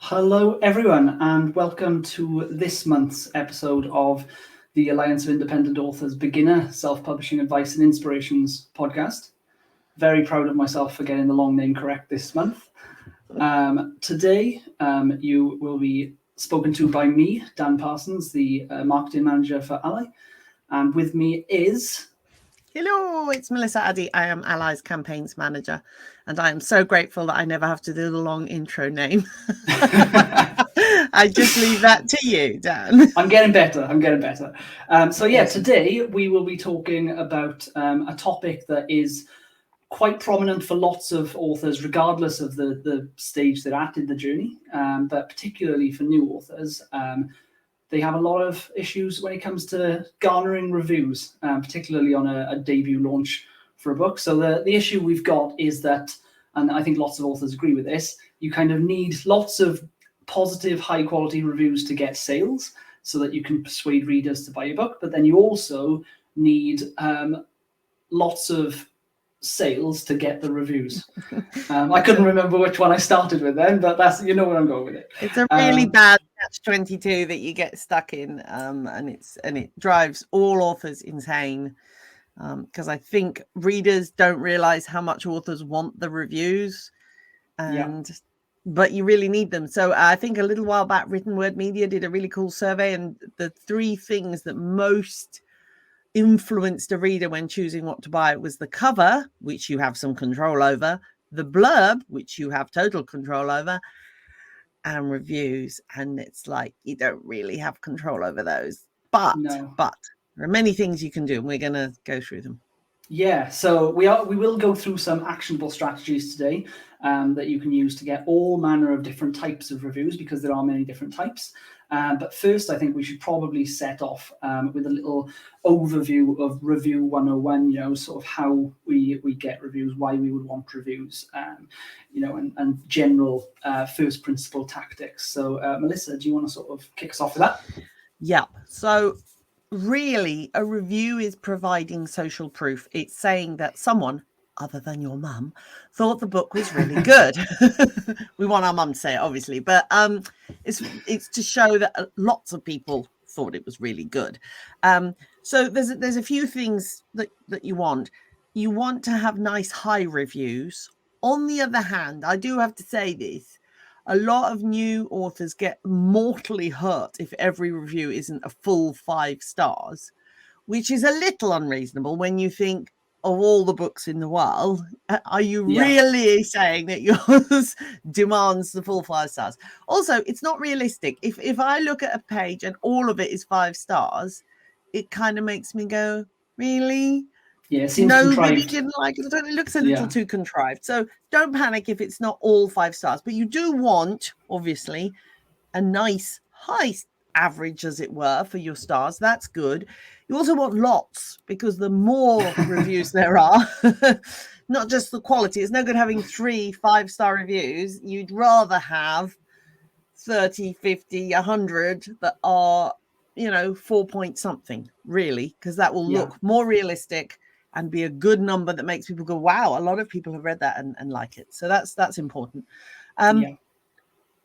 Hello, everyone, and welcome to this month's episode of the Alliance of Independent Authors Beginner Self-Publishing Advice and Inspirations podcast. Very proud of myself for getting the long name correct this month. Today, you will be spoken to by me, Dan Parsons, the marketing manager for ALLi, and with me is... Hello, it's Melissa Addey. I am ALLi's campaigns manager, and I am so grateful that I never have to do the long intro name. I just leave that to you, Dan. I'm getting better. Today we will be talking about a topic that is quite prominent for lots of authors, regardless of the stage they're at in the journey, but particularly for new authors. They have a lot of issues when it comes to garnering reviews, particularly on a debut launch for a book. So the issue we've got is that, and I think lots of authors agree with this, you kind of need lots of positive, high-quality reviews to get sales so that you can persuade readers to buy your book. But then you also need lots of sales to get the reviews. I couldn't remember which one I started with then, but that's, you know where I'm going with it. It's a really bad catch-22 that you get stuck in, and it drives all authors insane, because I think readers don't realize how much authors want the reviews, but you really need them. So I think a little while back, Written Word Media did a really cool survey, and the 3 things that most influenced a reader when choosing what to buy was the cover, which you have some control over, the blurb, which you have total control over, and reviews. And it's like you don't really have control over those, but there are many things you can do, and we're going to go through them. Yeah, so we will go through some actionable strategies today that you can use to get all manner of different types of reviews, because there are many different types. But first, I think we should probably set off with a little overview of Review 101, sort of how we get reviews, why we would want reviews, and general first principle tactics. So, Melissa, do you want to sort of kick us off with that? Yeah, so really, a review is providing social proof. It's saying that someone other than your mum thought the book was really good. We want our mum to say it, obviously, but it's to show that lots of people thought it was really good. So there's a few things that you want. You want to have nice high reviews. On the other hand, I do have to say this, a lot of new authors get mortally hurt if every review isn't a full 5 stars, which is a little unreasonable when you think of all the books in the world. Are you really saying that yours demands the full 5 stars? Also, it's not realistic. If I look at a page and all of it is 5 stars, it kind of makes me go, really? Yeah, it seems nobody contrived. can like it. It looks a little too contrived. So don't panic if it's not all 5 stars, but you do want, obviously, a nice high average, as it were, for your stars. That's good. You also want lots, because the more reviews there are, not just the quality. It's no good having 3 5-star reviews. You'd rather have 30, 50, 100 that are 4 point something, really, because that will look more realistic and be a good number that makes people go, wow, a lot of people have read that and like it. So that's important.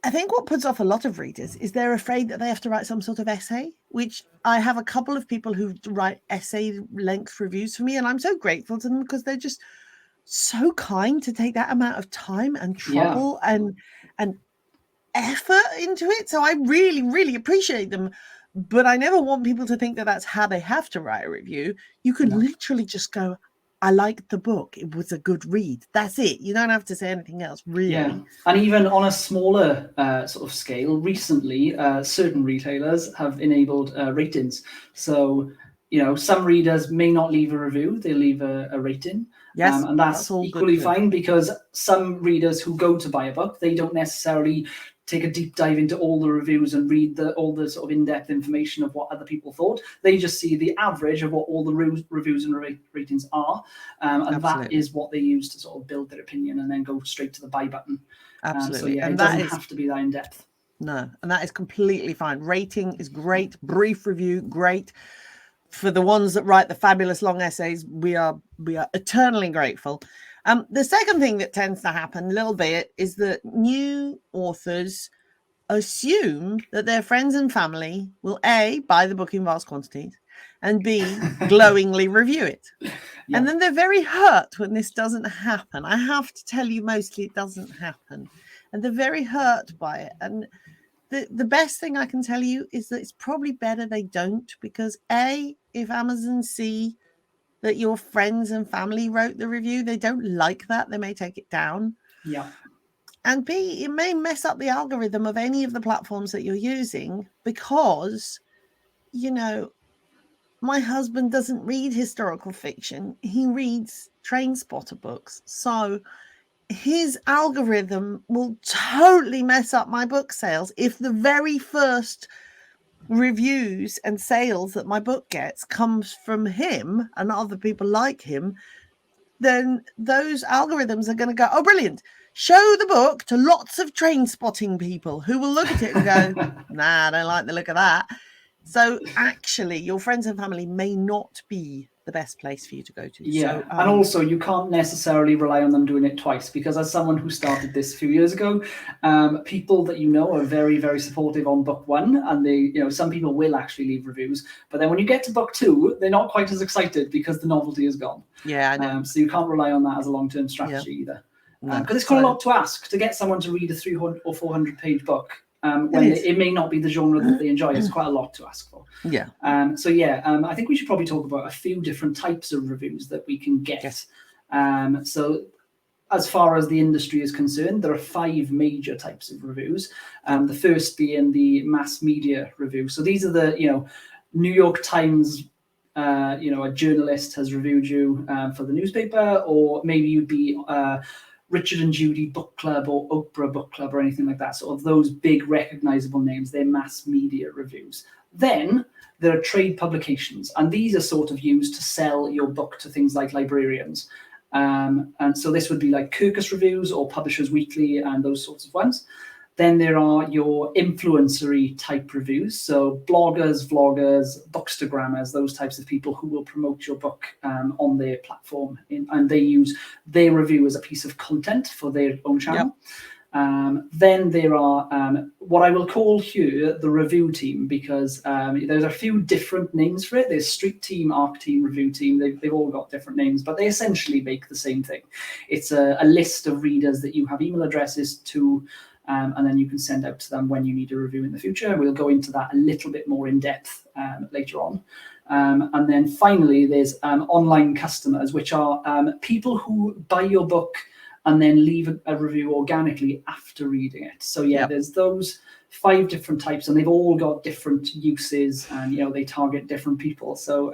I think what puts off a lot of readers is they're afraid that they have to write some sort of essay, which I have a couple of people who write essay length reviews for me, and I'm so grateful to them because they're just so kind to take that amount of time and trouble and effort into it. So I really, really appreciate them. But I never want people to think that that's how they have to write a review. You can literally just go, I liked the book. It was a good read. That's it. You don't have to say anything else, really. Yeah, and even on a smaller sort of scale, recently, certain retailers have enabled ratings. So, some readers may not leave a review. They leave a rating. Yes, and that's equally fine, because some readers who go to buy a book, they don't necessarily take a deep dive into all the reviews and read all the sort of in-depth information of what other people thought. They just see the average of what all the reviews and ratings are, and that is what they use to sort of build their opinion and then go straight to the buy button. Absolutely. And it doesn't have to be that in-depth. No, and that is completely fine. Rating is great. Brief review, great. For the ones that write the fabulous long essays, we are eternally grateful. The second thing that tends to happen a little bit is that new authors assume that their friends and family will A, buy the book in vast quantities, and B, glowingly review it. Yeah. And then they're very hurt when this doesn't happen. I have to tell you, mostly it doesn't happen. And they're very hurt by it. And the best thing I can tell you is that it's probably better they don't, because A, if Amazon see that your friends and family wrote the review, they don't like that. They may take it down. Yeah. And B, it may mess up the algorithm of any of the platforms that you're using, because, you know, my husband doesn't read historical fiction. He reads train spotter books. So his algorithm will totally mess up my book sales if the very first reviews and sales that my book gets comes from him and other people like him. Then those algorithms are going to go, oh, brilliant. Show the book to lots of train spotting people who will look at it and go, nah, I don't like the look of that. So actually, your friends and family may not be the best place for you to go to. Yeah, so, and also you can't necessarily rely on them doing it twice, because as someone who started this a few years ago, people that you know are very, very supportive on book one, and they, you know, some people will actually leave reviews, but then when you get to book two, they're not quite as excited because the novelty is gone. Yeah, I know. So you can't rely on that as a long-term strategy either, because it's quite a lot to ask to get someone to read a 300 or 400-page book. When it may not be the genre that they enjoy. It's quite a lot to ask for. Yeah. I think we should probably talk about a few different types of reviews that we can get. Yes. So as far as the industry is concerned, there are 5 major types of reviews. The first being the mass media review. So these are the, you know, New York Times, you know, a journalist has reviewed you for the newspaper, or maybe you'd be Richard and Judy Book Club or Oprah Book Club or anything like that. So of those big recognizable names, they're mass media reviews. Then there are trade publications, and these are sort of used to sell your book to things like librarians. And so this would be like Kirkus reviews or Publishers Weekly and those sorts of ones. Then there are your influencery type reviews. So bloggers, vloggers, bookstagrammers, those types of people who will promote your book on their platform. And they use their review as a piece of content for their own channel. Yep. Then there are what I will call here the review team, because there's a few different names for it. There's Street Team, Arc Team, Review Team. They've all got different names, but they essentially make the same thing. It's a list of readers that you have email addresses to, and then you can send out to them when you need a review in the future. We'll go into that a little bit more in depth later on. And then finally, there's online customers, which are people who buy your book and then leave a review organically after reading it. So there's those 5 different types, and they've all got different uses, and you know, they target different people. So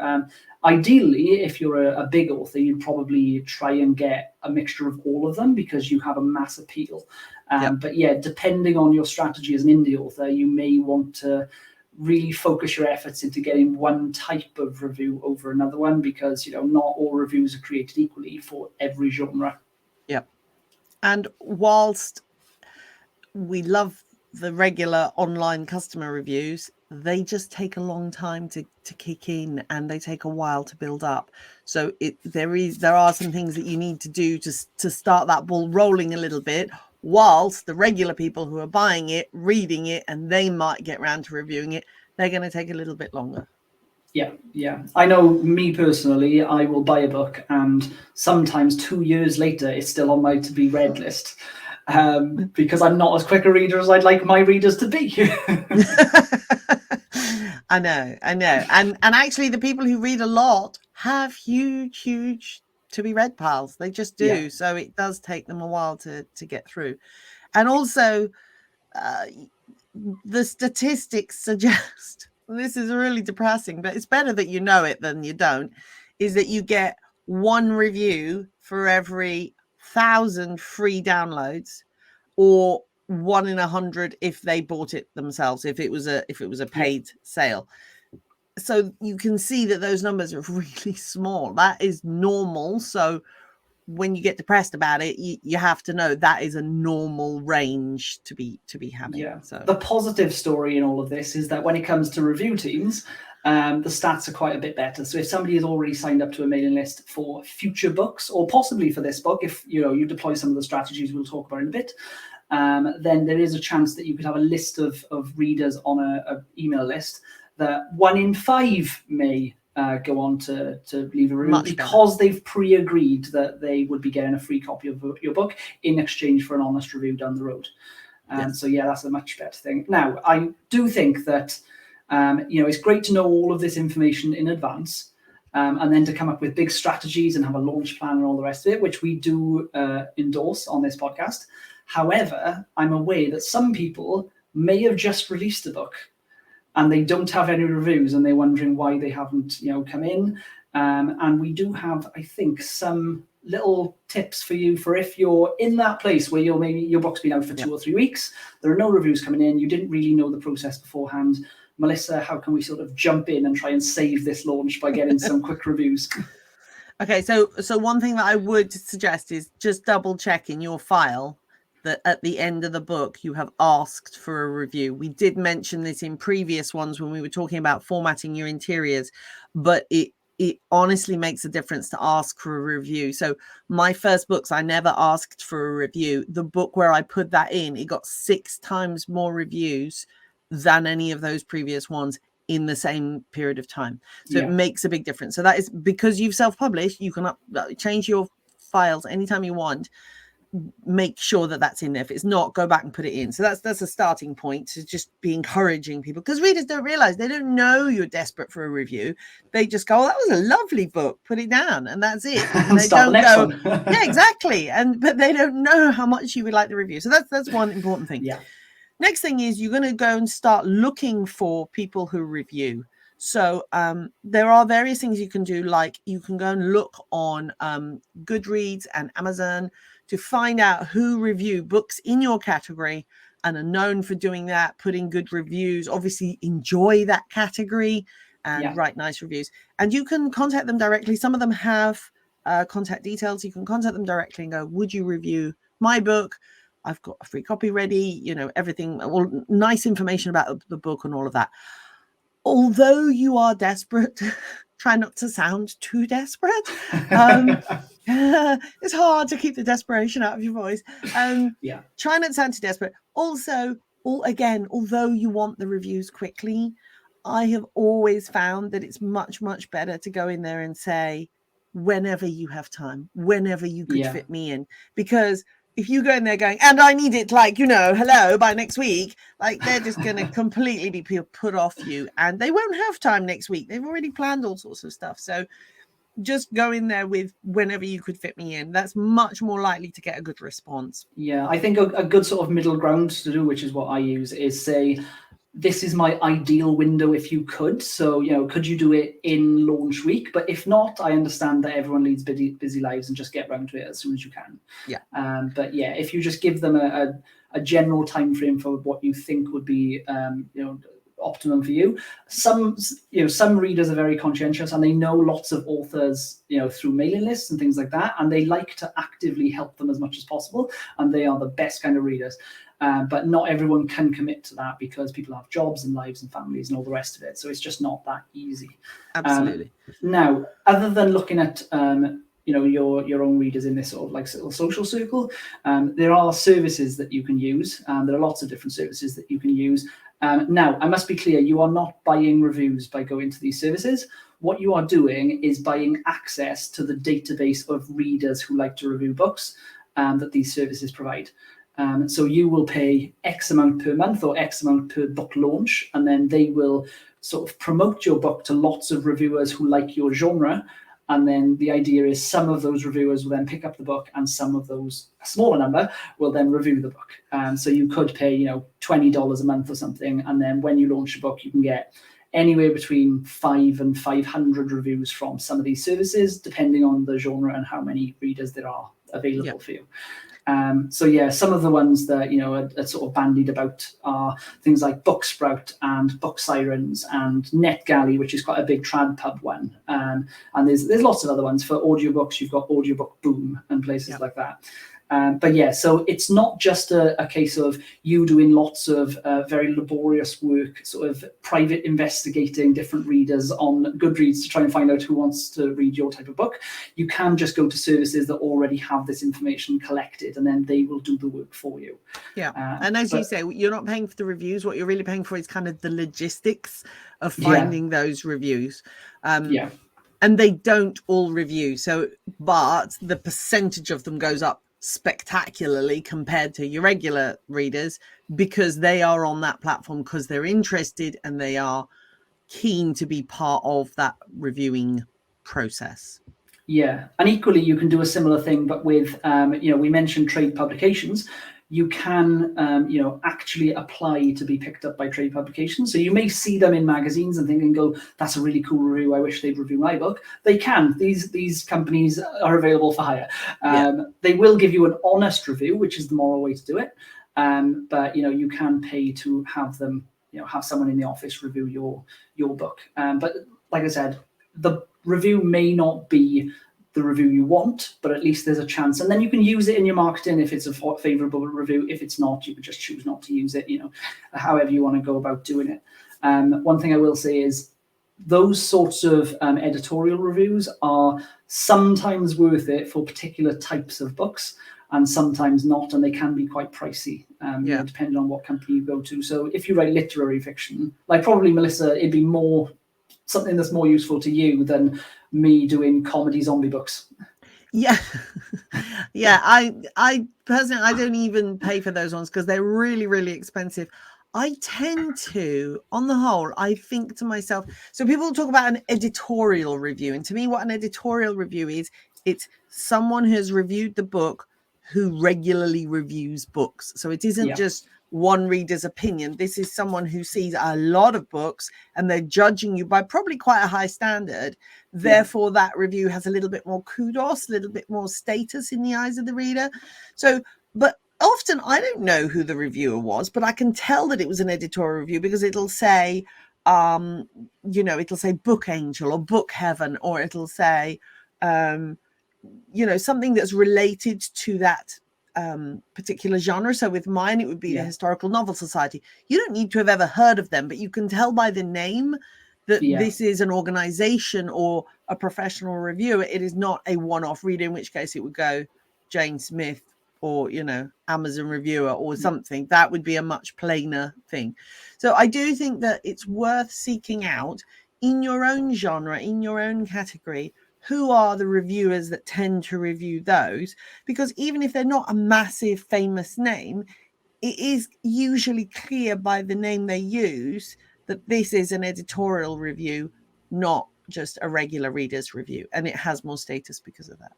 ideally, if you're a big author, you'd probably try and get a mixture of all of them, because you have a mass appeal. But yeah, depending on your strategy as an indie author, you may want to really focus your efforts into getting one type of review over another one, because you know, not all reviews are created equally for every genre. Yep. And whilst we love the regular online customer reviews, they just take a long time to kick in, and they take a while to build up. So there are some things that you need to do to start that ball rolling a little bit, whilst the regular people who are buying it, reading it, and they might get around to reviewing it, they're going to take a little bit longer. Yeah. I know me personally, I will buy a book and sometimes 2 years later, it's still on my to be read list, because I'm not as quick a reader as I'd like my readers to be. I know. And actually the people who read a lot have huge to be read piles. They just do. Yeah. So it does take them a while to get through. And also the statistics suggest, this is really depressing, but it's better that you know it than you don't, is that you get 1 review for every 1,000 free downloads, or 1 in 100 if they bought it themselves, if it was a paid sale. So you can see that those numbers are really small. That is normal. So when you get depressed about it, you have to know that is a normal range to be having. Yeah. So the positive story in all of this is that when it comes to review teams, the stats are quite a bit better. So if somebody has already signed up to a mailing list for future books, or possibly for this book, if you deploy some of the strategies we'll talk about in a bit, then there is a chance that you could have a list of readers on a email list that 1 in 5 may go on to leave a review because they've pre-agreed that they would be getting a free copy of your book in exchange for an honest review down the road. So yeah, that's a much better thing. Now, I do think that it's great to know all of this information in advance, and then to come up with big strategies and have a launch plan and all the rest of it, which we do endorse on this podcast. However, I'm aware that some people may have just released a book and they don't have any reviews and they're wondering why they haven't come in. And we do have, I think, some little tips for you for if you're in that place where maybe your book's been out for 2 or 3 weeks, there are no reviews coming in, you didn't really know the process beforehand. Melissa, how can we sort of jump in and try and save this launch by getting some quick reviews? Okay, so one thing that I would suggest is just double check in your file that at the end of the book you have asked for a review. We did mention this in previous ones when we were talking about formatting your interiors, but it honestly makes a difference to ask for a review. So my first books, I never asked for a review. The book where I put that in, it got 6 times more reviews than any of those previous ones in the same period of time. So it makes a big difference. So that is because you've self-published, you can change your files anytime you want. Make sure that that's in there. If it's not, go back and put it in. So that's a starting point, to just be encouraging people, because readers don't realize, they don't know you're desperate for a review. They just go, oh, that was a lovely book, put it down, and that's it. And they don't go, yeah, exactly. But they don't know how much you would like the review. So that's one important thing. Yeah. Next thing is you're going to go and start looking for people who review. So there are various things you can do, like you can go and look on Goodreads and Amazon to find out who review books in your category and are known for doing that, putting good reviews, obviously enjoy that category and write nice reviews. And you can contact them directly. Some of them have contact details. You can contact them directly and go, would you review my book? I've got a free copy ready, everything, all nice information about the book and all of that. Although you are desperate, try not to sound too desperate. It's hard to keep the desperation out of your voice. Try not to sound too desperate. Also, although you want the reviews quickly, I have always found that it's much, much better to go in there and say, whenever you have time, whenever you could fit me in. Because if you go in there going, and I need it hello, by next week, they're just going to completely be put off you, and they won't have time next week. They've already planned all sorts of stuff. So just go in there with whenever you could fit me in. That's much more likely to get a good response. Yeah, I think a good sort of middle ground to do, which is what I use, is say, this is my ideal window if you could. So, could you do it in launch week? But if not, I understand that everyone leads busy lives and just get around to it as soon as you can. Yeah. But yeah, if you just give them a general time frame for what you think would be, optimum for you. Some readers are very conscientious and they know lots of authors, through mailing lists and things like that, and they like to actively help them as much as possible, and they are the best kind of readers. But not everyone can commit to that because people have jobs and lives and families and all the rest of it. So it's just not that easy. Absolutely. Now, other than looking at your own readers in this sort of little social circle, there are services that you can use. There are lots of different services that you can use. Now, I must be clear, you are not buying reviews by going to these services. What you are doing is buying access to the database of readers who like to review books that these services provide. So you will pay X amount per month or X amount per book launch, and then they will sort of promote your book to lots of reviewers who like your genre. And then the idea is some of those reviewers will then pick up the book, and some of those, a smaller number, will then review the book. So you could pay, $20 a month or something, and then when you launch a book, you can get anywhere between 5 and 500 reviews from some of these services, depending on the genre and how many readers there are available for you. Some of the ones that are sort of bandied about are things like Booksprout and Book Sirens and NetGalley, which is quite a big trad pub one. And there's lots of other ones. For audiobooks, you've got Audiobook Boom and places like that. But yeah, so it's not just a case of you doing lots of very laborious work, sort of private investigating different readers on Goodreads to try and find out who wants to read your type of book. You can just go to services that already have this information collected, and then they will do the work for you. Yeah. And as you say, you're not paying for the reviews. What you're really paying for is kind of the logistics of finding those reviews. And they don't all review. So, but the percentage of them goes up spectacularly compared to your regular readers, because they are on that platform because they're interested and they are keen to be part of that reviewing process. Yeah, and equally you can do a similar thing, but with we mentioned trade publications. You can actually apply to be picked up by trade publications. So you may see them in magazines and think and go, that's a really cool review, I wish they'd review my book. They can. These companies are available for hire. They will give you an honest review, which is the moral way to do it. But you can pay to have them, have someone in the office review your book. But like I said, the review may not be the review you want, but at least there's a chance, and then you can use it in your marketing if it's a favorable review. If it's not, you can just choose not to use it, however you want to go about doing it. One thing I will say is those sorts of editorial reviews are sometimes worth it for particular types of books and sometimes not, and they can be quite pricey, depending on what company you go to. So if you write literary fiction, like probably Melissa, it'd be more something that's more useful to you than me doing comedy zombie books. Yeah. I personally, I don't even pay for those ones because they're really, really expensive. I tend to, on the whole, I think to myself, so people talk about an editorial review. And to me, what an editorial review is, it's someone who has reviewed the book who regularly reviews books. So it isn't just one reader's opinion. This is someone who sees a lot of books and they're judging you by probably quite a high standard. Therefore, that review has a little bit more kudos, a little bit more status in the eyes of the reader. So, but often I don't know who the reviewer was, but I can tell that it was an editorial review because it'll say, it'll say Book Angel or Book Heaven, or it'll say, something that's related to that particular genre. So with mine, it would be the Historical Novel Society. You don't need to have ever heard of them, but you can tell by the name that this is an organization or a professional reviewer. It is not a one-off reader, in which case it would go Jane Smith or, Amazon reviewer or something. That would be a much plainer thing. So I do think that it's worth seeking out in your own genre, in your own category, who are the reviewers that tend to review those, because even if they're not a massive famous name, it is usually clear by the name they use that this is an editorial review, not just a regular reader's review, and it has more status because of that.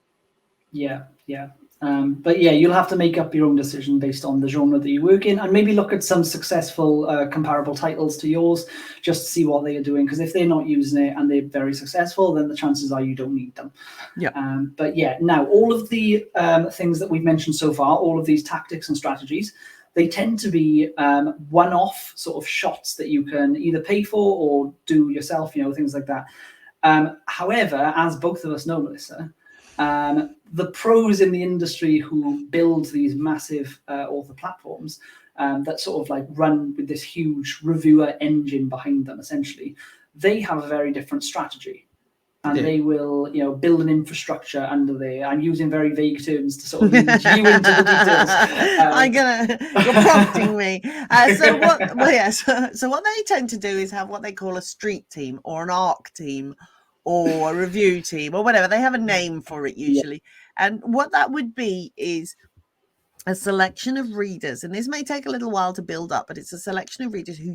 But you'll have to make up your own decision based on the genre that you work in, and maybe look at some successful comparable titles to yours just to see what they are doing, because if they're not using it and they're very successful, then the chances are you don't need them. Now all of the things that we've mentioned so far, all of these tactics and strategies, they tend to be one-off sort of shots that you can either pay for or do yourself, things like that. However, as both of us know, Melissa, the pros in the industry who build these massive author platforms that sort of like run with this huge reviewer engine behind them, essentially, they have a very different strategy. And they will, build an infrastructure under there. I'm using very vague terms to sort of lead you into the details. You're prompting me. So what they tend to do is have what they call a street team or an ARC team or a review team or whatever. They have a name for it usually. And what that would be is a selection of readers. And this may take a little while to build up, but it's a selection of readers who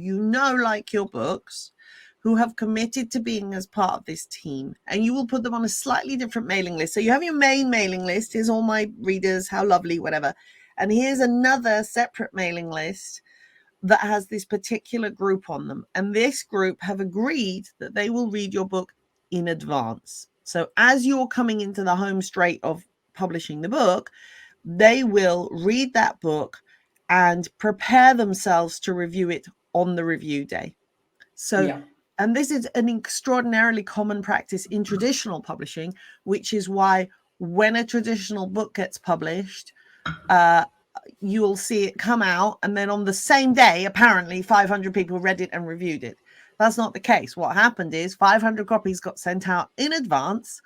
like your books, who have committed to being as part of this team, and you will put them on a slightly different mailing list. So you have your main mailing list. Here's all my readers, how lovely, whatever. And here's another separate mailing list that has this particular group on them. And this group have agreed that they will read your book in advance. So as you're coming into the home straight of publishing the book, they will read that book and prepare themselves to review it on the review day. So and this is an extraordinarily common practice in traditional publishing, which is why when a traditional book gets published, you'll see it come out, and then on the same day, apparently 500 people read it and reviewed it. That's not the case. What happened is 500 copies got sent out in advance.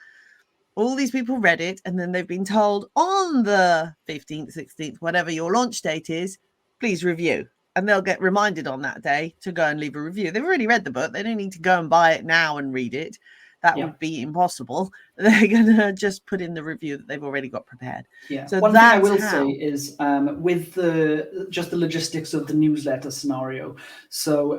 All these people read it, and then they've been told on the 15th, 16th, whatever your launch date is, please review. And they'll get reminded on that day to go and leave a review. They've already read the book. They don't need to go and buy it now and read it. That would be impossible. They're going to just put in the review that they've already got prepared. Yeah. So one thing I will say is with the logistics of the newsletter scenario. So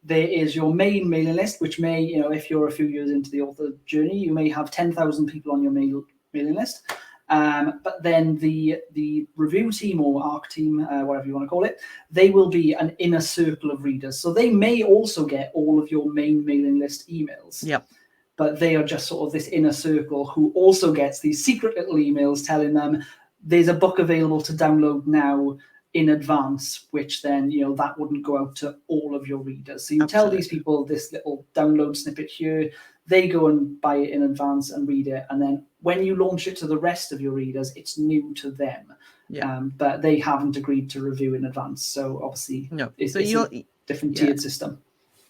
there is your main mailing list, which may, if you're a few years into the author journey, you may have 10,000 people on your mailing list. But then the review team or ARC team, whatever you want to call it, they will be an inner circle of readers. So they may also get all of your main mailing list emails. Yep. But they are just sort of this inner circle who also gets these secret little emails telling them there's a book available to download now in advance, which then, that wouldn't go out to all of your readers. So you tell these people this little download snippet here, they go and buy it in advance and read it. And then when you launch it to the rest of your readers, it's new to them. Yeah. But they haven't agreed to review in advance. So obviously it's a different tiered system.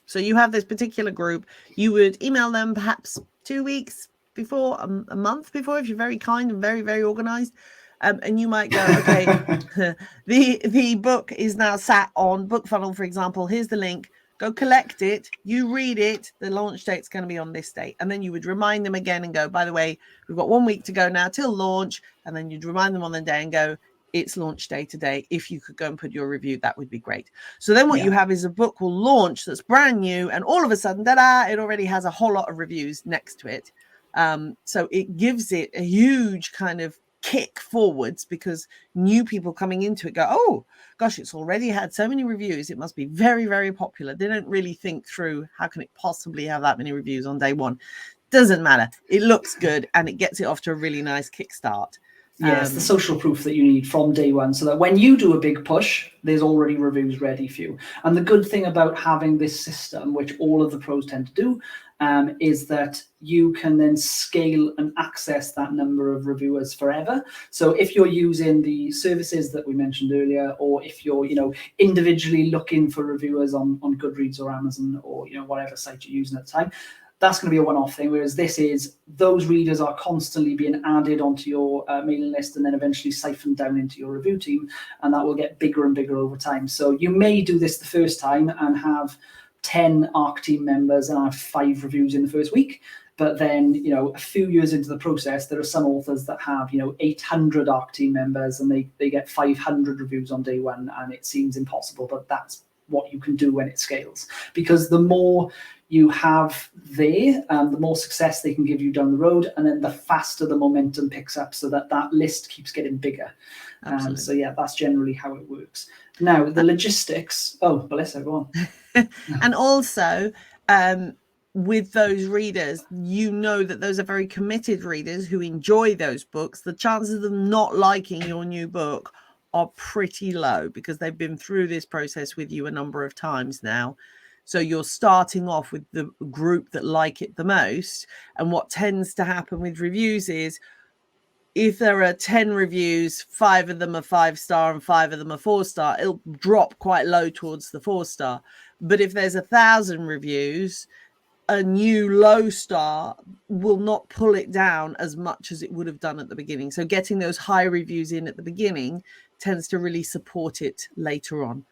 So you have this particular group, you would email them perhaps 2 weeks before, a month before, if you're very kind and very, very organized. And you might go, okay, the book is now sat on BookFunnel, for example. Here's the link. Go collect it. You read it. The launch date's going to be on this date. And then you would remind them again and go, by the way, we've got 1 week to go now till launch. And then you'd remind them on the day and go, it's launch day today. If you could go and put your review, that would be great. So then what you have is a book will launch that's brand new. And all of a sudden, it already has a whole lot of reviews next to it. So it gives it a huge kind of kick forwards, because new people coming into it go, oh gosh, it's already had so many reviews, it must be very, very popular. They don't really think through, how can it possibly have that many reviews on day one? Doesn't matter, it looks good and it gets it off to a really nice kickstart. Yes, the social proof that you need from day one, so that when you do a big push, there's already reviews ready for you. And the good thing about having this system, which all of the pros tend to do, is that you can then scale and access that number of reviewers forever. So if you're using the services that we mentioned earlier, or if you're, individually looking for reviewers on Goodreads or Amazon or, whatever site you're using at the time, that's going to be a one-off thing. Whereas this is, those readers are constantly being added onto your mailing list and then eventually siphoned down into your review team, and that will get bigger and bigger over time. So you may do this the first time and have 10 ARC team members and have 5 reviews in the first week. But then, a few years into the process, there are some authors that have, 800 ARC team members and they get 500 reviews on day one, and it seems impossible, but that's what you can do when it scales. Because the more you have there, the more success they can give you down the road, and then the faster the momentum picks up, so that list keeps getting bigger. So yeah, that's generally how it works. Now, the logistics. Oh, Melissa, go on. And also, with those readers, that those are very committed readers who enjoy those books. The chances of them not liking your new book are pretty low, because they've been through this process with you a number of times now. So you're starting off with the group that like it the most. And what tends to happen with reviews is, if there are 10 reviews, 5 of them are 5-star and 5 of them are 4-star, it'll drop quite low towards the 4-star. But if there's 1,000 reviews, a new low star will not pull it down as much as it would have done at the beginning. So getting those high reviews in at the beginning tends to really support it later on.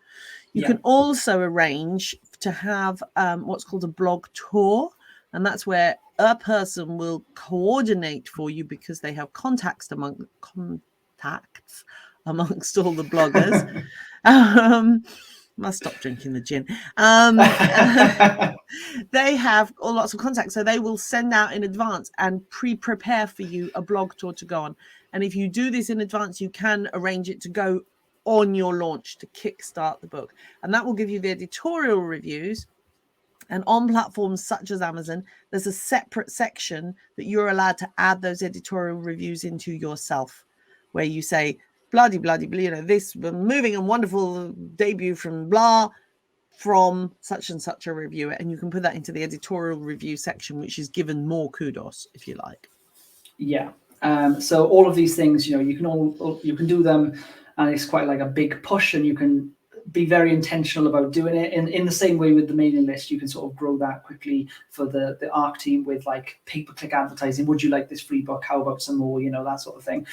You can also arrange to have what's called a blog tour. And that's where a person will coordinate for you, because they have contacts amongst all the bloggers. Must stop drinking the gin. They have lots of contacts, so they will send out in advance and prepare for you a blog tour to go on. And if you do this in advance, you can arrange it to go on your launch to kickstart the book, and that will give you the editorial reviews. And on platforms such as Amazon, there's a separate section that you're allowed to add those editorial reviews into yourself, where you say, bloody, this moving and wonderful debut from blah, from such and such a reviewer. And you can put that into the editorial review section, which is given more kudos, if you like. Yeah. So all of these things, you can do them, and it's quite like a big push, and you can be very intentional about doing it. In the same way with the mailing list, you can sort of grow that quickly for the ARC team with like pay-per-click advertising. Would you like this free book? How about some more? That sort of thing.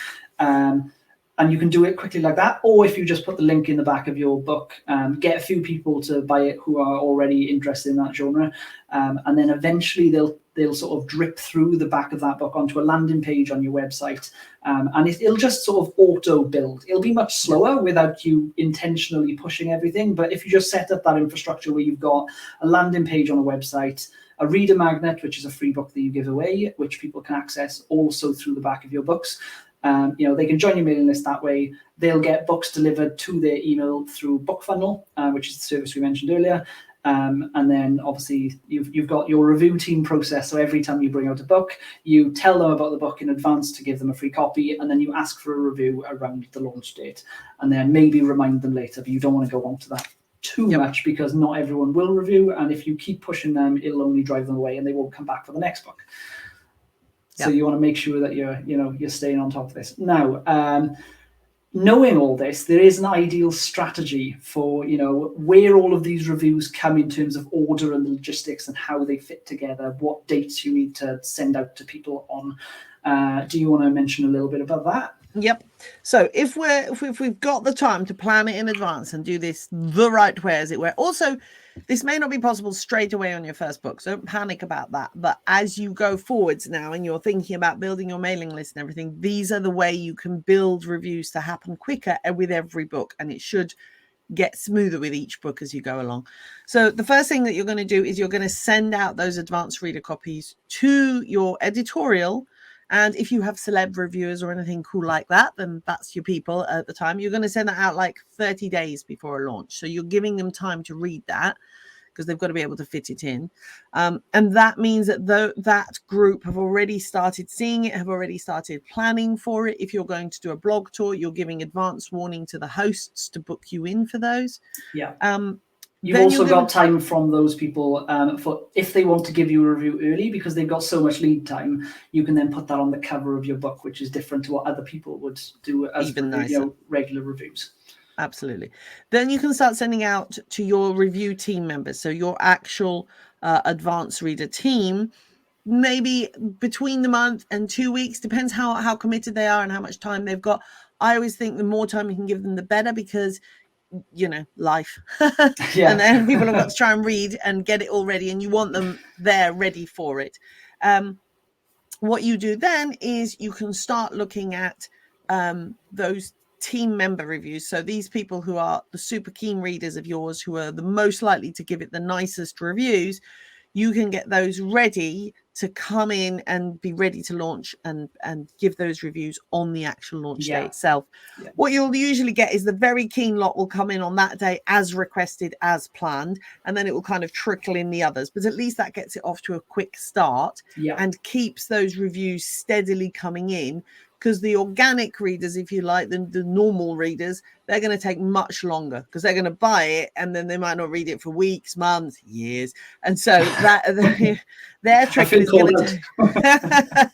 And you can do it quickly like that. Or if you just put the link in the back of your book, get a few people to buy it who are already interested in that genre. And then eventually they'll sort of drip through the back of that book onto a landing page on your website. And it'll just sort of auto build. It'll be much slower without you intentionally pushing everything. But if you just set up that infrastructure where you've got a landing page on a website, a reader magnet, which is a free book that you give away, which people can access also through the back of your books. They can join your mailing list that way. They'll get books delivered to their email through BookFunnel, which is the service we mentioned earlier. And then obviously you've got your review team process. So every time you bring out a book, you tell them about the book in advance to give them a free copy, and then you ask for a review around the launch date, and then maybe remind them later. But you don't want to go on to that too much, because not everyone will review, and if you keep pushing them, it'll only drive them away, and they won't come back for the next book. So you want to make sure that you're staying on top of this. Now, knowing all this, there is an ideal strategy for where all of these reviews come in terms of order and the logistics and how they fit together, what dates you need to send out to people on. Do you want to mention a little bit about that? Yep. So if we've got the time to plan it in advance and do this the right way, as it were. Also, this may not be possible straight away on your first book, so don't panic about that. But as you go forwards now and you're thinking about building your mailing list and everything, these are the way you can build reviews to happen quicker with every book, and it should get smoother with each book as you go along. So the first thing that you're going to do is you're going to send out those advanced reader copies to your editorial. And if you have celeb reviewers or anything cool like that, then that's your people at the time. You're going to send that out like 30 days before a launch. So you're giving them time to read that, because they've got to be able to fit it in. And that means that that group have already started seeing it, have already started planning for it. If you're going to do a blog tour, you're giving advance warning to the hosts to book you in for those. Yeah. You've also got time from those people for if they want to give you a review early, because they've got so much lead time. You can then put that on the cover of your book, which is different to what other people would do as regular reviews. Absolutely. Then you can start sending out to your review team members. So your actual advanced reader team, maybe between the month and 2 weeks, depends how committed they are and how much time they've got. I always think the more time you can give them, the better, because life. And then people have got to try and read and get it all ready, and you want them there ready for it. What you do then is you can start looking at those team member reviews. So these people who are the super keen readers of yours, who are the most likely to give it the nicest reviews, you can get those ready to come in and be ready to launch and give those reviews on the actual launch day itself. What you'll usually get is the very keen lot will come in on that day as requested, as planned, and then it will kind of trickle in the others. But at least that gets it off to a quick start and keeps those reviews steadily coming in. Because the organic readers, if you like, the normal readers, they're going to take much longer, because they're going to buy it and then they might not read it for weeks, months, years. And so that their trick is going to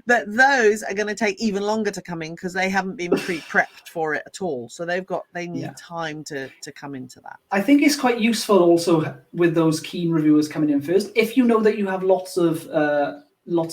but those are going to take even longer to come in, because they haven't been pre-prepped for it at all. So they need time to come into that. I think it's quite useful also with those keen reviewers coming in first. If you know that you have lots of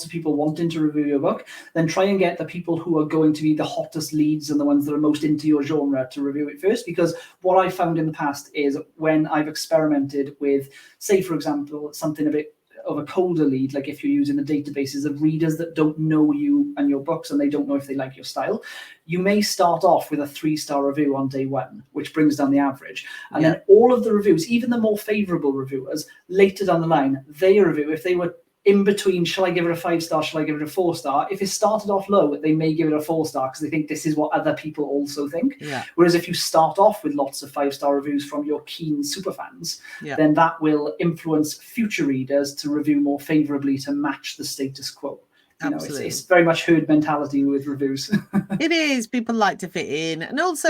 people wanting to review your book, then try and get the people who are going to be the hottest leads and the ones that are most into your genre to review it first. Because what I found in the past is when I've experimented with, say, for example, something a bit of a colder lead, like if you're using the databases of readers that don't know you and your books and they don't know if they like your style, you may start off with a 3-star review on day one, which brings down the average. And then all of the reviews, even the more favorable reviewers, later down the line, they review, if they were in between, shall I give it a 5-star, shall I give it a 4-star? If it started off low, they may give it a 4-star because they think this is what other people also think. Whereas if you start off with lots of 5-star reviews from your keen superfans, then that will influence future readers to review more favorably to match the status quo. It's very much herd mentality with reviews. It is. People like to fit in. And also,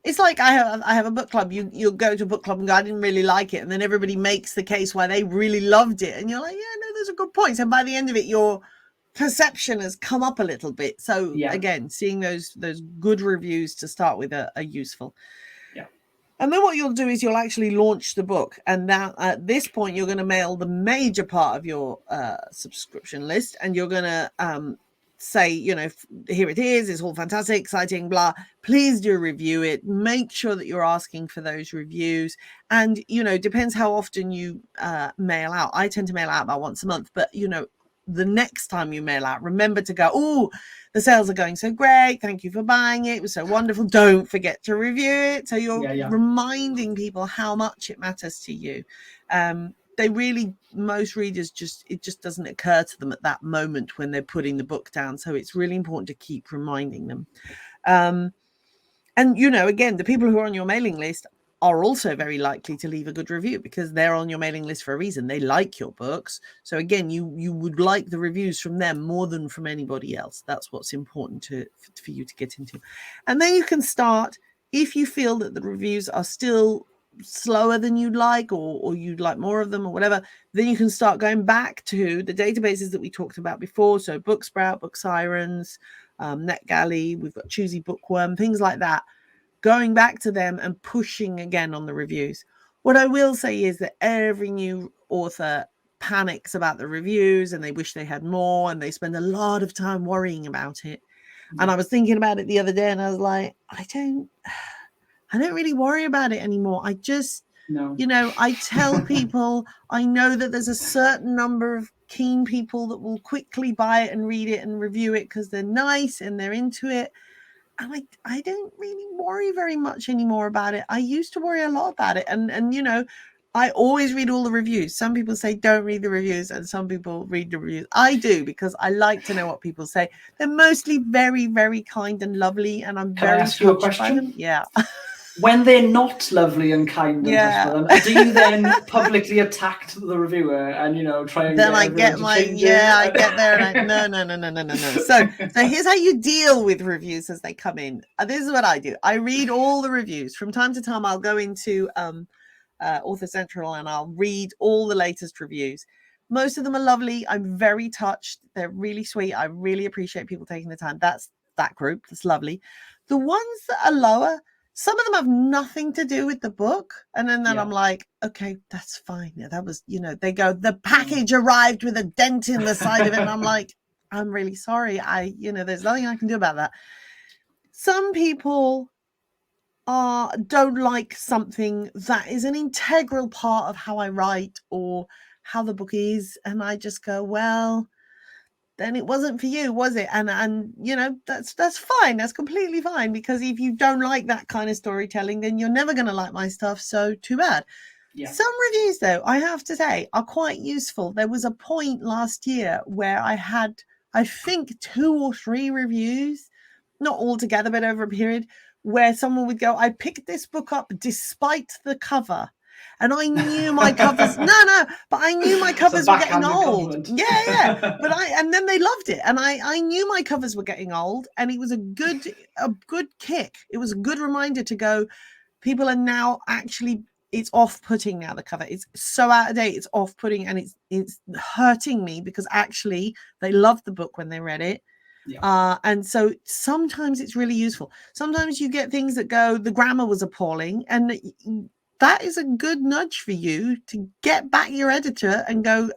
it's like I have a book club. You'll go to a book club and go, I didn't really like it. And then everybody makes the case why they really loved it. And you're like, yeah, no, those are good points. And by the end of it, you're perception has come up a little bit. So again, seeing those good reviews to start with are useful. And then what you'll do is you'll actually launch the book. And now at this point, you're going to mail the major part of your subscription list. And you're going to say, you know, here it is. It's all fantastic, exciting, blah. Please do review it. Make sure that you're asking for those reviews. And, you know, depends how often you mail out. I tend to mail out about once a month. But, you know, the next time you mail out, remember to go, oh, the sales are going so great. Thank you for buying it. It was so wonderful. Don't forget to review it. So you're reminding people how much it matters to you. They really, most readers it just doesn't occur to them at that moment when they're putting the book down. So it's really important to keep reminding them. And, you know, again, the people who are on your mailing list are also very likely to leave a good review because they're on your mailing list for a reason. They like your books. So again, you would like the reviews from them more than from anybody else. That's what's important for you to get into. And then you can start, if you feel that the reviews are still slower than you'd like, or you'd like more of them or whatever, then you can start going back to the databases that we talked about before. So Booksprout, Book Sirens, NetGalley, we've got Choosy Bookworm, things like that. Going back to them and pushing again on the reviews. What I will say is that every new author panics about the reviews and they wish they had more and they spend a lot of time worrying about it. And I was thinking about it the other day and I was like, I don't really worry about it anymore. I just, you know, I tell people, I know that there's a certain number of keen people that will quickly buy it and read it and review it because they're nice and they're into it. And I don't really worry very much anymore about it. I used to worry a lot about it. And you know, I always read all the reviews. Some people say don't read the reviews and some people read the reviews. I do because I like to know what people say. They're mostly very, very kind and lovely. And I'm very touched by them. Can I ask you a question? Yeah. When they're not lovely and kind and touched by them, do you then publicly attack the reviewer and, you know, try and then I get my, I get there and no. So here's how you deal with reviews as they come in. This is what I do. I read all the reviews. From time to time, I'll go into Author Central and I'll read all the latest reviews. Most of them are lovely. I'm very touched. They're really sweet. I really appreciate people taking the time. That's that group. That's lovely. The ones that are lower, some of them have nothing to do with the book. And then I'm like, okay, that's fine. Yeah, that was, you know, they go, the package arrived with a dent in the side of it. And I'm like, I'm really sorry. There's nothing I can do about that. Some people don't like something that is an integral part of how I write or how the book is. And I just go, well, then it wasn't for you, was it? And you know, that's fine. That's completely fine, because if you don't like that kind of storytelling, then you're never going to like my stuff. So too bad. Yeah. Some reviews, though, I have to say, are quite useful. There was a point last year where I had, I think, 2 or 3 reviews, not all together, but over a period, where someone would go, I picked this book up despite the cover. And I knew my covers, but I knew my covers were getting old. Yeah. And then they loved it. And I knew my covers were getting old, and it was a good kick. It was a good reminder to go, people are now actually, it's off-putting now, the cover. It's so out of date, it's off-putting, and it's hurting me, because actually they loved the book when they read it. Yeah. And so sometimes it's really useful. Sometimes you get things that go, the grammar was appalling, and that is a good nudge for you to get back your editor and go,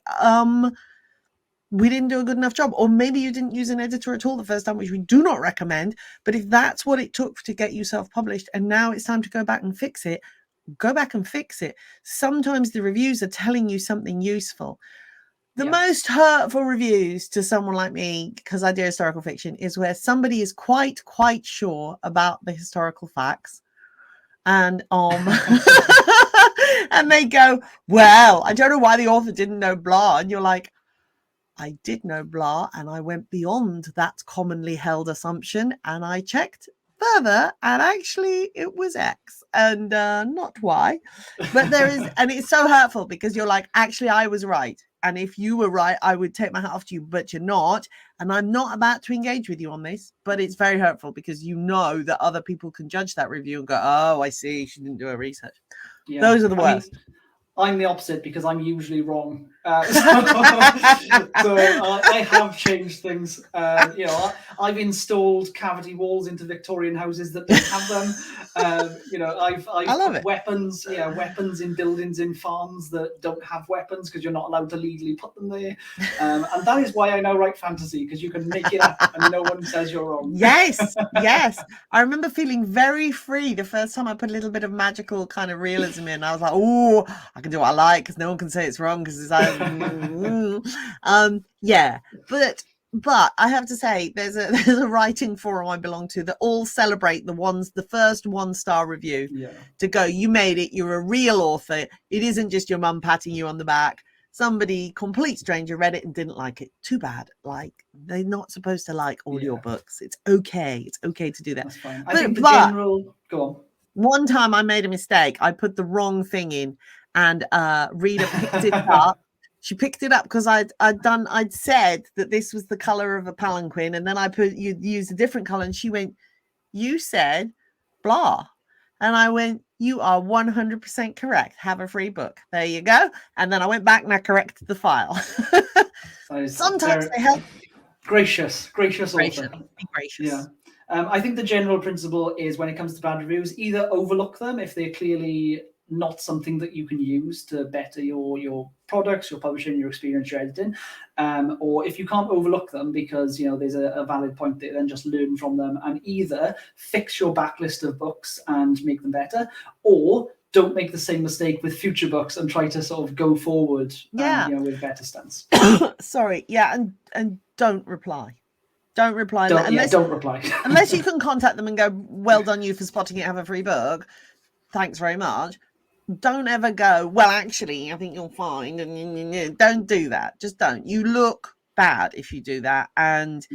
we didn't do a good enough job. Or maybe you didn't use an editor at all the first time, which we do not recommend. But if that's what it took to get you self-published, and now it's time to go back and fix it, go back and fix it. Sometimes the reviews are telling you something useful. The most hurtful reviews to someone like me, because I do historical fiction, is where somebody is quite sure about the historical facts. And and they go, well, I don't know why the author didn't know blah. And you're like, I did know blah, and I went beyond that commonly held assumption, and I checked further, and actually it was X and not Y. But there is, and it's so hurtful, because you're like, actually I was right, and if you were right, I would take my hat off to you, but you're not, and I'm not about to engage with you on this. But it's very hurtful, because you know that other people can judge that review and go, oh, I see, she didn't do her research. Those are the worst. I'm the opposite because I'm usually wrong. So I have changed things. I've installed cavity walls into Victorian houses that don't have them. I've put weapons in buildings in farms that don't have weapons because you're not allowed to legally put them there. And that is why I now write fantasy, because you can make it up and no one says you're wrong. Yes. I remember feeling very free the first time I put a little bit of magical kind of realism in. I was like, oh, I can do what I like because no one can say it's wrong because it's like, But I have to say, there's a writing forum I belong to that all celebrate the first 1-star review to go, you made it, you're a real author. It isn't just your mum patting you on the back. Somebody, complete stranger, read it and didn't like it. Too bad. Like, they're not supposed to like all your books. It's okay. It's okay to do that. That's fine. I think the general... Go on. One time I made a mistake. I put the wrong thing in and reader picked it up. She picked it up because I'd said that this was the color of a palanquin, and then I put you'd use a different color, and she went, you said blah. And I went, you are 100% correct. Have a free book. There you go. And then I went back and I corrected the file. Sometimes they help. Gracious author. Be gracious. Yeah. I think the general principle is when it comes to bad reviews, either overlook them if they're clearly not something that you can use to better your products, your publishing, your experience, your editing, or if you can't overlook them because there's a valid point there, then just learn from them and either fix your backlist of books and make them better, or don't make the same mistake with future books and try to sort of go forward with better stance. Sorry, and don't reply. Don't reply. Don't reply. Unless you can contact them and go, well done you for spotting it, have a free book. Thanks very much. Don't ever go, well, actually, I think you'll find. And don't do that. Just don't. You look bad if you do that. And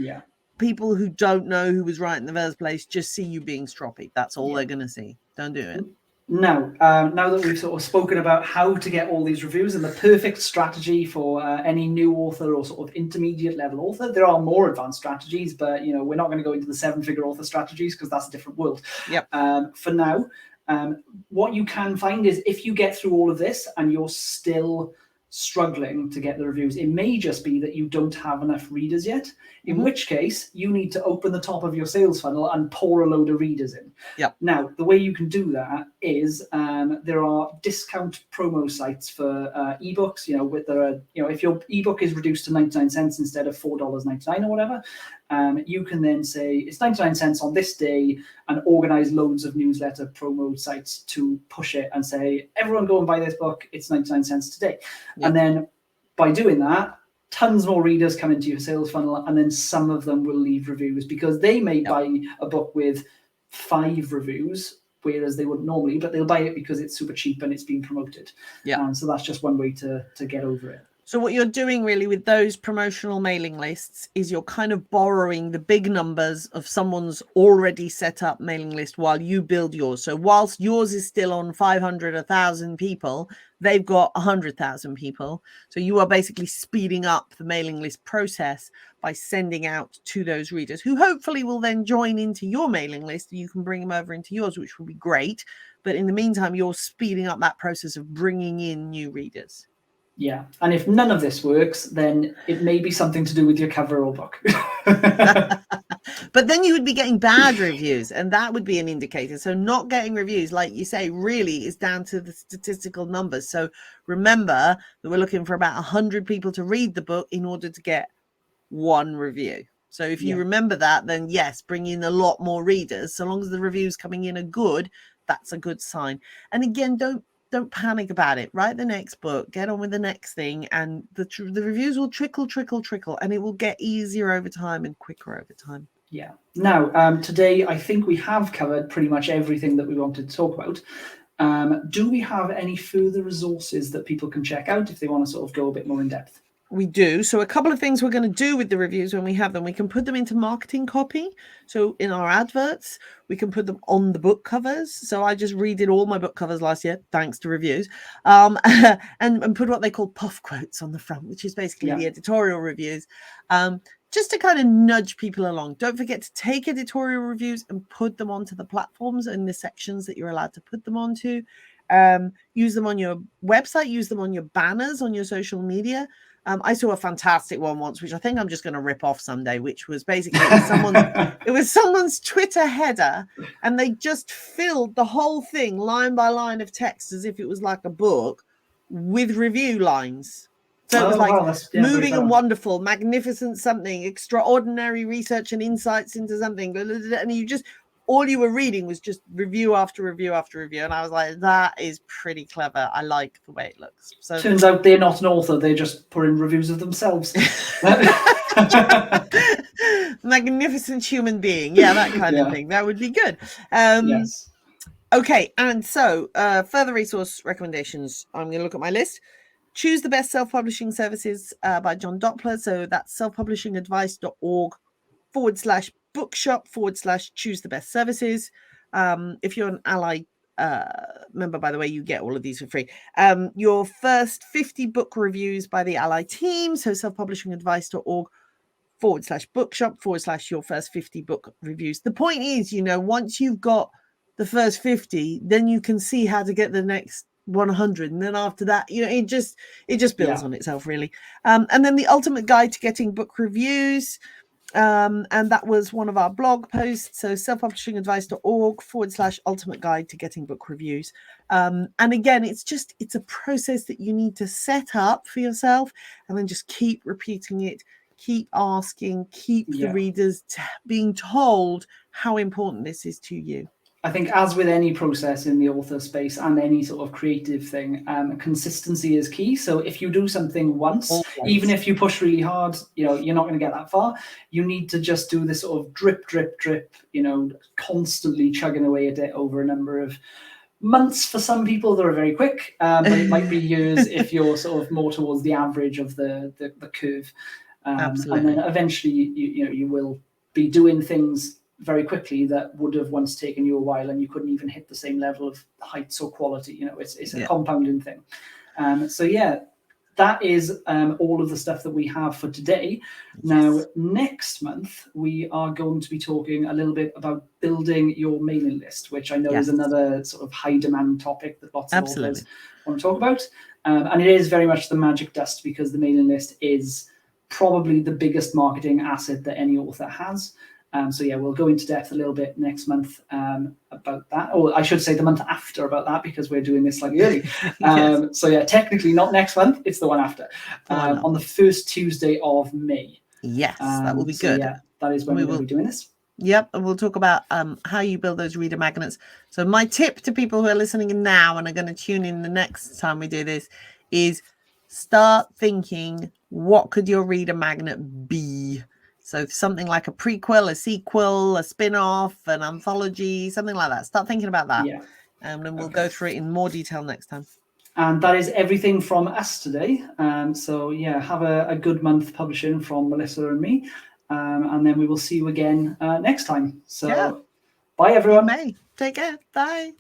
people who don't know who was right in the first place just see you being stroppy. That's all they're going to see. Don't do it. Now that we've sort of spoken about how to get all these reviews and the perfect strategy for any new author or sort of intermediate level author, there are more advanced strategies, but we're not going to go into the 7-figure author strategies because that's a different world. For now, what you can find is if you get through all of this and you're still struggling to get the reviews, it may just be that you don't have enough readers yet, in which case you need to open the top of your sales funnel and pour a load of readers in. Now, the way you can do that is there are discount promo sites for ebooks, if your ebook is reduced to 99 cents instead of $4.99 or whatever, you can then say it's 99 cents on this day and organize loads of newsletter promo sites to push it and say, everyone go and buy this book, it's 99 cents today. And then by doing that, tons more readers come into your sales funnel, and then some of them will leave reviews because they may buy a book with 5 reviews, whereas they wouldn't normally, but they'll buy it because it's super cheap and it's being promoted. So that's just one way to get over it. So what you're doing really with those promotional mailing lists is you're kind of borrowing the big numbers of someone's already set up mailing list while you build yours. So whilst yours is still on 500, 1,000 people, they've got 100,000 people. So you are basically speeding up the mailing list process by sending out to those readers who hopefully will then join into your mailing list. You can bring them over into yours, which will be great. But in the meantime, you're speeding up that process of bringing in new readers. Yeah, and if none of this works, then it may be something to do with your cover or book. But then you would be getting bad reviews, and that would be an indicator. So not getting reviews, like you say, really is down to the statistical numbers. So remember that we're looking for about 100 people to read the book in order to get 1 review. So if you remember that, then yes, bring in a lot more readers. So long as the reviews coming in are good, that's a good sign. And again, don't panic about it. Write the next book, get on with the next thing, and the reviews will trickle, and it will get easier over time and quicker over time. Yeah. Now, today, I think we have covered pretty much everything that we wanted to talk about. Do we have any further resources that people can check out if they want to sort of go a bit more in depth? We do. So a couple of things we're going to do with the reviews when we have them. We can put them into marketing copy. So in our adverts, we can put them on the book covers. So I just redid all my book covers last year, thanks to reviews, and put what they call puff quotes on the front, which is basically the editorial reviews. just to kind of nudge people along. Don't forget to take editorial reviews and put them onto the platforms and the sections that you're allowed to put them onto. Use them on your website, use them on your banners, on your social media. I saw a fantastic one once, which I think I'm just going to rip off someday, which was basically it was someone's Twitter header, and they just filled the whole thing line by line of text as if it was like a book with review lines. So it was like moving and wonderful, magnificent something, extraordinary research and insights into something. And all you were reading was just review after review after review. And I was like, that is pretty clever. I like the way it looks. So turns out they're not an author. They just put in reviews of themselves. Magnificent human being. Yeah, that kind of thing. That would be good. Yes. Okay. And so further resource recommendations. I'm going to look at my list. Choose the Best Self-Publishing Services by John Doppler. So that's selfpublishingadvice.org/bookshop/choose the best services. If you're an ALLi member, by the way, you get all of these for free. Your first 50 book reviews by the ALLi team. So selfpublishingadvice.org/bookshop/your first 50 book reviews. The point is, once you've got the first 50, then you can see how to get the next 100, and then after that, it just builds on itself, really. And then the ultimate guide to getting book reviews, and that was one of our blog posts. So selfpublishingadvice.org/ultimate guide to getting book reviews. And again, it's a process that you need to set up for yourself, and then just keep repeating it, keep asking, keep the readers being told how important this is to you. I think, as with any process in the author space and any sort of creative thing, consistency is key. So if you do something once, even if you push really hard, you're not going to get that far. You need to just do this sort of drip, drip, drip, constantly chugging away at it over a number of months. For some people, they're very quick, but it might be years if you're sort of more towards the average of the curve. Absolutely. And then eventually, you will be doing things very quickly that would have once taken you a while, and you couldn't even hit the same level of heights or quality. It's a compounding thing. That is all of the stuff that we have for today. Now, next month, we are going to be talking a little bit about building your mailing list, which I know is another sort of high demand topic that lots of authors want to talk about. And it is very much the magic dust, because the mailing list is probably the biggest marketing asset that any author has. We'll go into depth a little bit next month about that, or I should say the month after about that, because we're doing this slightly early. Technically not next month, it's the one after, on the first Tuesday of May. Yes, that will be good. That is when we're going to be doing this. Yep, and we'll talk about how you build those reader magnets. So my tip to people who are listening now and are going to tune in the next time we do this is start thinking, what could your reader magnet be? So something like a prequel, a sequel, a spin-off, an anthology, something like that. Start thinking about that. And then we'll go through it in more detail next time. And that is everything from us today. Have a good month publishing from Melissa and me. And then we will see you again next time. So bye, everyone. Take care. Bye.